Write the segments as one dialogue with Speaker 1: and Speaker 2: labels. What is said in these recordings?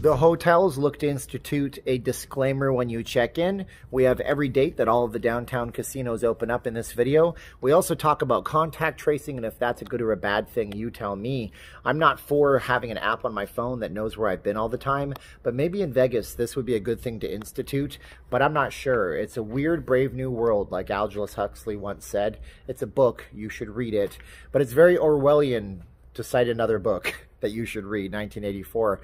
Speaker 1: The hotels look to institute a disclaimer when you check in. We have every date that all of the downtown casinos open up in this video. We also talk about contact tracing and if that's a good or a bad thing, you tell me. I'm not for having an app on my phone that knows where I've been all the time, but maybe in Vegas this would be a good thing to institute, but I'm not sure. It's a weird, brave new world, like Aldous Huxley once said. It's a book, you should read it, but it's very Orwellian, to cite another book that you should read, 1984,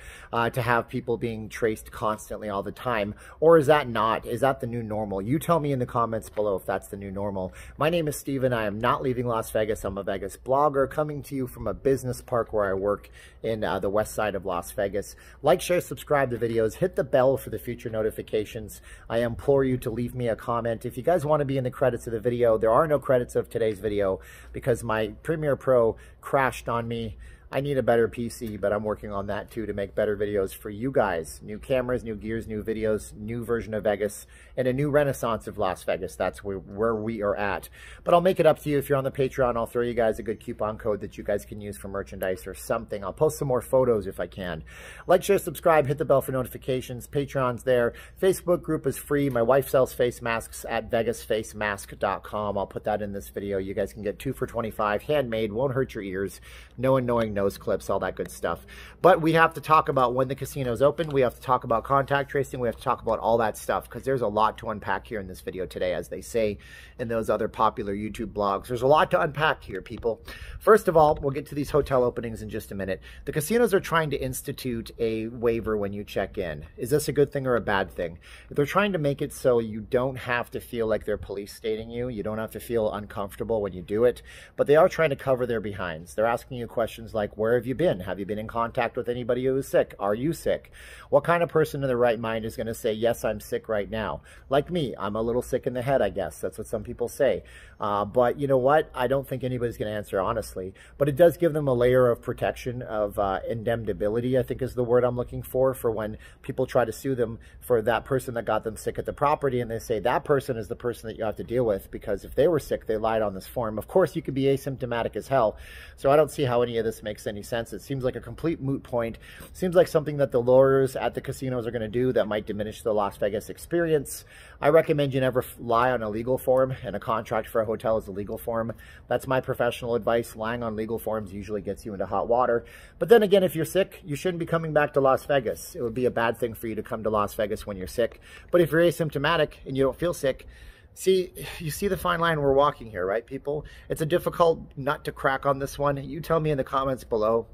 Speaker 1: to have people being traced constantly all the time. Or is that not? Is that the new normal? You tell me in the comments below if that's the new normal. My name is Steven. I am not leaving Las Vegas. I'm a Vegas blogger coming to you from a business park where I work in the west side of Las Vegas. Like, share, subscribe to videos. Hit the bell for the future notifications. I implore you to leave me a comment. If you guys want to be in the credits of the video, there are no credits of today's video because my Premiere Pro crashed on me. I need a better PC, but I'm working on that too to make better videos for you guys. New cameras, new gears, new videos, new version of Vegas, and a new renaissance of Las Vegas. That's where we are at. But I'll make it up to you. If you're on the Patreon, I'll throw you guys a good coupon code that you guys can use for merchandise or something. I'll post some more photos if I can. Like, share, subscribe, hit the bell for notifications. Patreon's there. Facebook group is free. My wife sells face masks at vegasfacemask.com. I'll put that in this video. You guys can get 2 for $25. Handmade, won't hurt your ears. No annoying nose clips, all that good stuff. But we have to talk about when the casinos open. We have to talk about contact tracing. We have to talk about all that stuff because there's a lot to unpack here in this video today, as they say in those other popular YouTube blogs. There's a lot to unpack here, people. First of all, we'll get to these hotel openings in just a minute. The casinos are trying to institute a waiver when you check in. Is this a good thing or a bad thing? They're trying to make it so you don't have to feel like they're police stating you. You don't have to feel uncomfortable when you do it, but they are trying to cover their behinds. They're asking you questions like, where have you been? Have you been in contact with anybody who is sick? Are you sick? What kind of person in their right mind is going to say, yes, I'm sick right now? Like me, I'm a little sick in the head, I guess. That's what some people say. But you know what? I don't think anybody's going to answer honestly. But it does give them a layer of protection, of indemnity, I think is the word I'm looking for when people try to sue them for that person that got them sick at the property, and they say that person is the person that you have to deal with because if they were sick, they lied on this form. Of course, you could be asymptomatic as hell. So I don't see how any of this makes any sense. It seems like a complete moot point. Seems like something that the lawyers at the casinos are going to do that might diminish the Las Vegas experience. I recommend you never lie on a legal form, and a contract for a hotel is a legal form. That's my professional advice. Lying on legal forms usually gets you into hot water. But then again, if you're sick, you shouldn't be coming back to Las Vegas. It would be a bad thing for you to come to Las Vegas when you're sick. But if you're asymptomatic and you don't feel sick, you see the fine line we're walking here, right, people? It's a difficult nut to crack on this one. You tell me in the comments below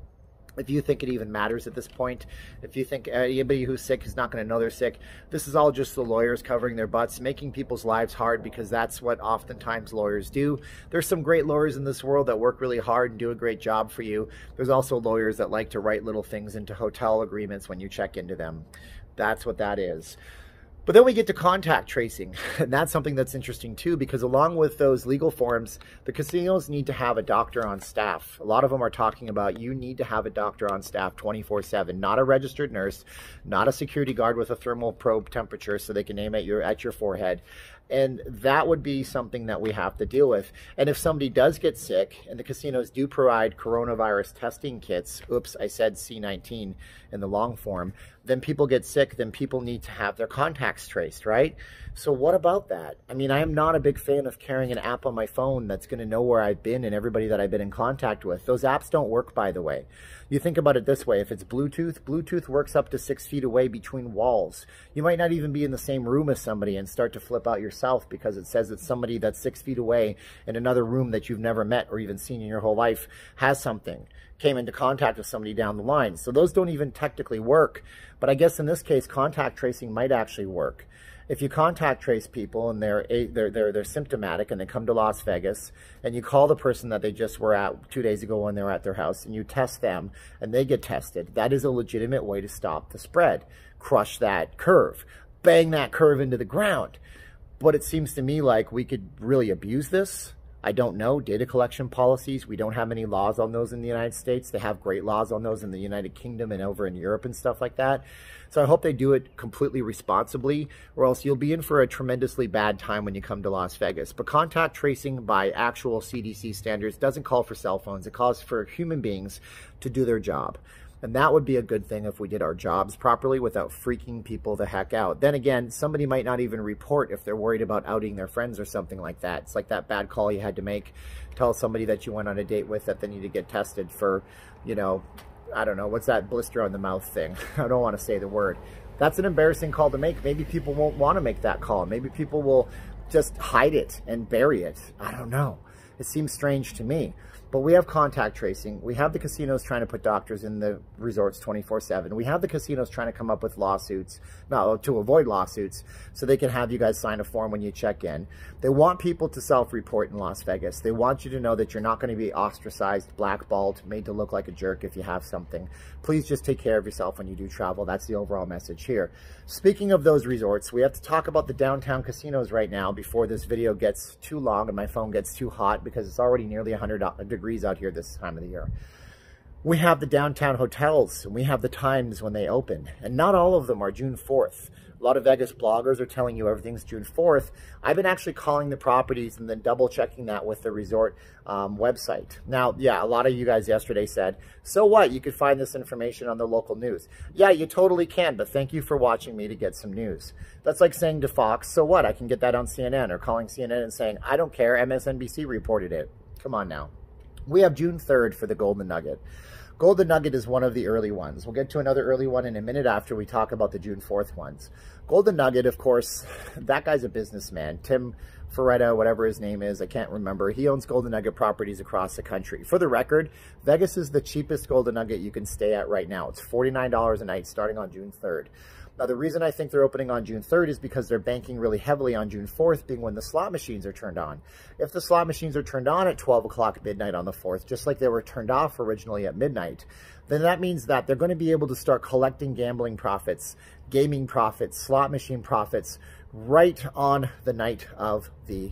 Speaker 1: if you think it even matters at this point. If you think anybody who's sick is not going to know they're sick. This is all just the lawyers covering their butts, making people's lives hard, because that's what oftentimes lawyers do. There's some great lawyers in this world that work really hard and do a great job for you. There's also lawyers that like to write little things into hotel agreements when you check into them. That's what that is. But then we get to contact tracing, and that's something that's interesting too, because along with those legal forms, the casinos need to have a doctor on staff. A lot of them are talking about you need to have a doctor on staff 24/7, not a registered nurse, not a security guard with a thermal probe temperature so they can aim at your forehead. And that would be something that we have to deal with. And if somebody does get sick, and the casinos do provide coronavirus testing kits, oops, I said C19 in the long form, then people get sick, then people need to have their contacts traced, right? So what about that? I mean, I am not a big fan of carrying an app on my phone that's going to know where I've been and everybody that I've been in contact with. Those apps don't work, by the way. You think about it this way. If it's Bluetooth, Bluetooth works up to 6 feet away between walls. You might not even be in the same room as somebody and start to flip out yourself because it says that somebody that's 6 feet away in another room that you've never met or even seen in your whole life has something, came into contact with somebody down the line. So those don't even technically work. But I guess in this case, contact tracing might actually work. If you contact trace people and they're symptomatic and they come to Las Vegas, and you call the person that they just were at 2 days ago when they were at their house, and you test them and they get tested, that is a legitimate way to stop the spread. Crush that curve. Bang that curve into the ground. But it seems to me like we could really abuse this. I don't know. Data collection policies, we don't have any laws on those in the United States. They have great laws on those in the United Kingdom and over in Europe and stuff like that. So I hope they do it completely responsibly, or else you'll be in for a tremendously bad time when you come to Las Vegas. But contact tracing by actual CDC standards doesn't call for cell phones. It calls for human beings to do their job. And that would be a good thing if we did our jobs properly without freaking people the heck out. Then again, somebody might not even report if they're worried about outing their friends or something like that. It's like that bad call you had to make. Tell somebody that you went on a date with that they need to get tested for, you know, I don't know, what's that blister on the mouth thing? I don't want to say the word. That's an embarrassing call to make. Maybe people won't want to make that call. Maybe people will just hide it and bury it. I don't know. It seems strange to me. But we have contact tracing. We have the casinos trying to put doctors in the resorts 24/7. We have the casinos trying to come up with lawsuits, no, to avoid lawsuits, so they can have you guys sign a form when you check in. They want people to self-report in Las Vegas. They want you to know that you're not going to be ostracized, blackballed, made to look like a jerk if you have something. Please just take care of yourself when you do travel. That's the overall message here. Speaking of those resorts, we have to talk about the downtown casinos right now before this video gets too long and my phone gets too hot, because it's already nearly 100 degrees out here this time of the year. We have the downtown hotels, and we have the times when they open, and not all of them are June 4th. A lot of Vegas bloggers are telling you everything's June 4th. I've been actually calling the properties and then double checking that with the resort website. Now, yeah, a lot of you guys yesterday said, so what? You could find this information on the local news. Yeah, you totally can, but thank you for watching me to get some news. That's like saying to Fox, so what? I can get that on CNN, or calling CNN and saying, I don't care, MSNBC reported it. Come on now. We have June 3rd for the Golden Nugget. Golden Nugget is one of the early ones. We'll get to another early one in a minute after we talk about the June 4th ones. Golden Nugget, of course, that guy's a businessman. Tim Ferretta, whatever his name is, I can't remember. He owns Golden Nugget properties across the country. For the record, Vegas is the cheapest Golden Nugget you can stay at right now. It's $49 a night starting on June 3rd. Now, the reason I think they're opening on June 3rd is because they're banking really heavily on June 4th being when the slot machines are turned on. If the slot machines are turned on at 12 o'clock midnight on the 4th, just like they were turned off originally at midnight, then that means that they're going to be able to start collecting gambling profits, gaming profits, slot machine profits right on the night of the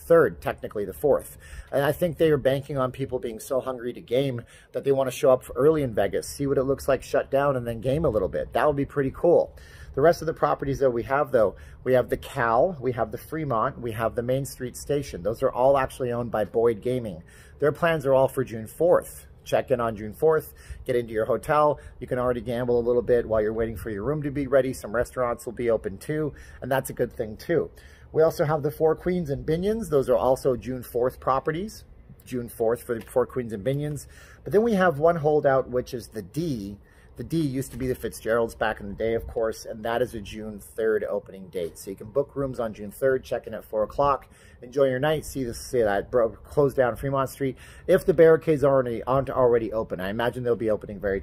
Speaker 1: 3rd, technically the 4th. And I think they are banking on people being so hungry to game that they want to show up early in Vegas, see what it looks like shut down, and then game a little bit. That would be pretty cool. The rest of the properties that we have, though, we have the Cal, we have the Fremont, we have the Main Street Station. Those are all actually owned by Boyd Gaming. Their plans are all for June 4th. Check in on June 4th, get into your hotel. You can already gamble a little bit while you're waiting for your room to be ready. Some restaurants will be open too, and that's a good thing too. We also have the Four Queens and Binions. Those are also June 4th properties. June 4th for the Four Queens and Binions. But then we have one holdout, which is the D. The D used to be the Fitzgeralds back in the day, of course, and that is a June 3rd opening date. So you can book rooms on June 3rd, check in at 4 o'clock, enjoy your night, see that close down Fremont Street. If the barricades aren't already open, I imagine they'll be opening very,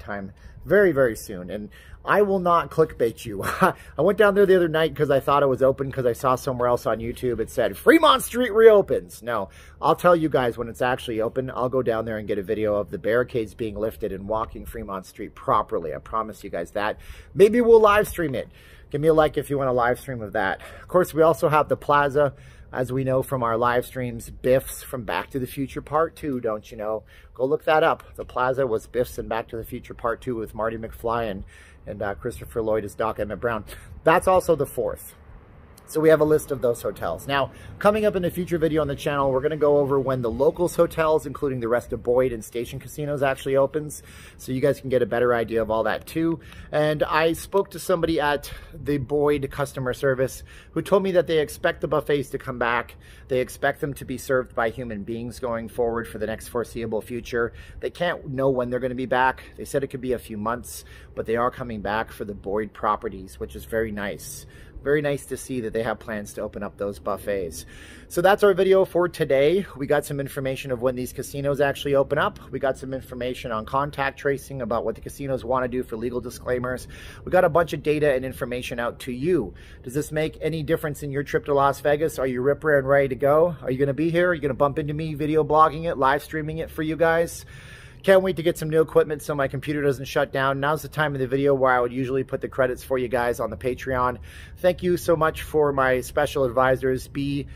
Speaker 1: very soon. And I will not clickbait you. I went down there the other night because I thought it was open because I saw somewhere else on YouTube it said Fremont Street reopens. No, I'll tell you guys when it's actually open. I'll go down there and get a video of the barricades being lifted and walking Fremont Street properly. I promise you guys that. Maybe we'll live stream it. Give me a like if you want a live stream of that. Of course, we also have the Plaza. As we know from our live streams, Biff's from Back to the Future Part 2, don't you know? Go look that up. The Plaza was Biff's in Back to the Future Part 2 with Marty McFly and Christopher Lloyd as Doc Emmett Brown. That's also the 4th. So we have a list of those hotels. Now, coming up in a future video on the channel, we're going to go over when the locals hotels, including the rest of Boyd and Station Casinos, actually opens. So you guys can get a better idea of all that too. And I spoke to somebody at the Boyd customer service who told me that they expect the buffets to come back. They expect them to be served by human beings going forward for the next foreseeable future. They can't know when they're going to be back. They said it could be a few months, but they are coming back for the Boyd properties, which is very nice. Very nice to see that they have plans to open up those buffets. So that's our video for today. We got some information of when these casinos actually open up. We got some information on contact tracing about what the casinos want to do for legal disclaimers. We got a bunch of data and information out to you. Does this make any difference in your trip to Las Vegas? Are you rip and ready to go? Are you going to be here? Are you going to bump into me video blogging it, live streaming it for you guys? Can't wait to get some new equipment so my computer doesn't shut down. Now's the time of the video where I would usually put the credits for you guys on the Patreon. Thank you so much for my special advisors, BGL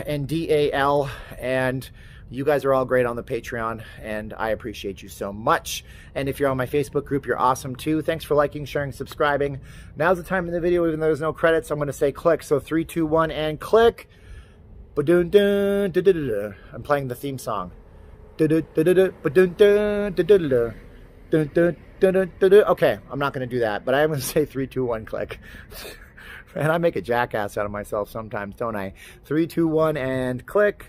Speaker 1: and DAL. And you guys are all great on the Patreon, and I appreciate you so much. And if you're on my Facebook group, you're awesome too. Thanks for liking, sharing, subscribing. Now's the time in the video, even though there's no credits, I'm going to say click. So 3, 2, 1, and click. Ba-dun-dun, da-da-da-da. I'm playing the theme song. Dun, dun, dun, dun, dun, dun. Okay, I'm not going to do that, but I am going to say 3, 2, 1, click. And I make a jackass out of myself sometimes, don't I? 3, 2, 1, and click.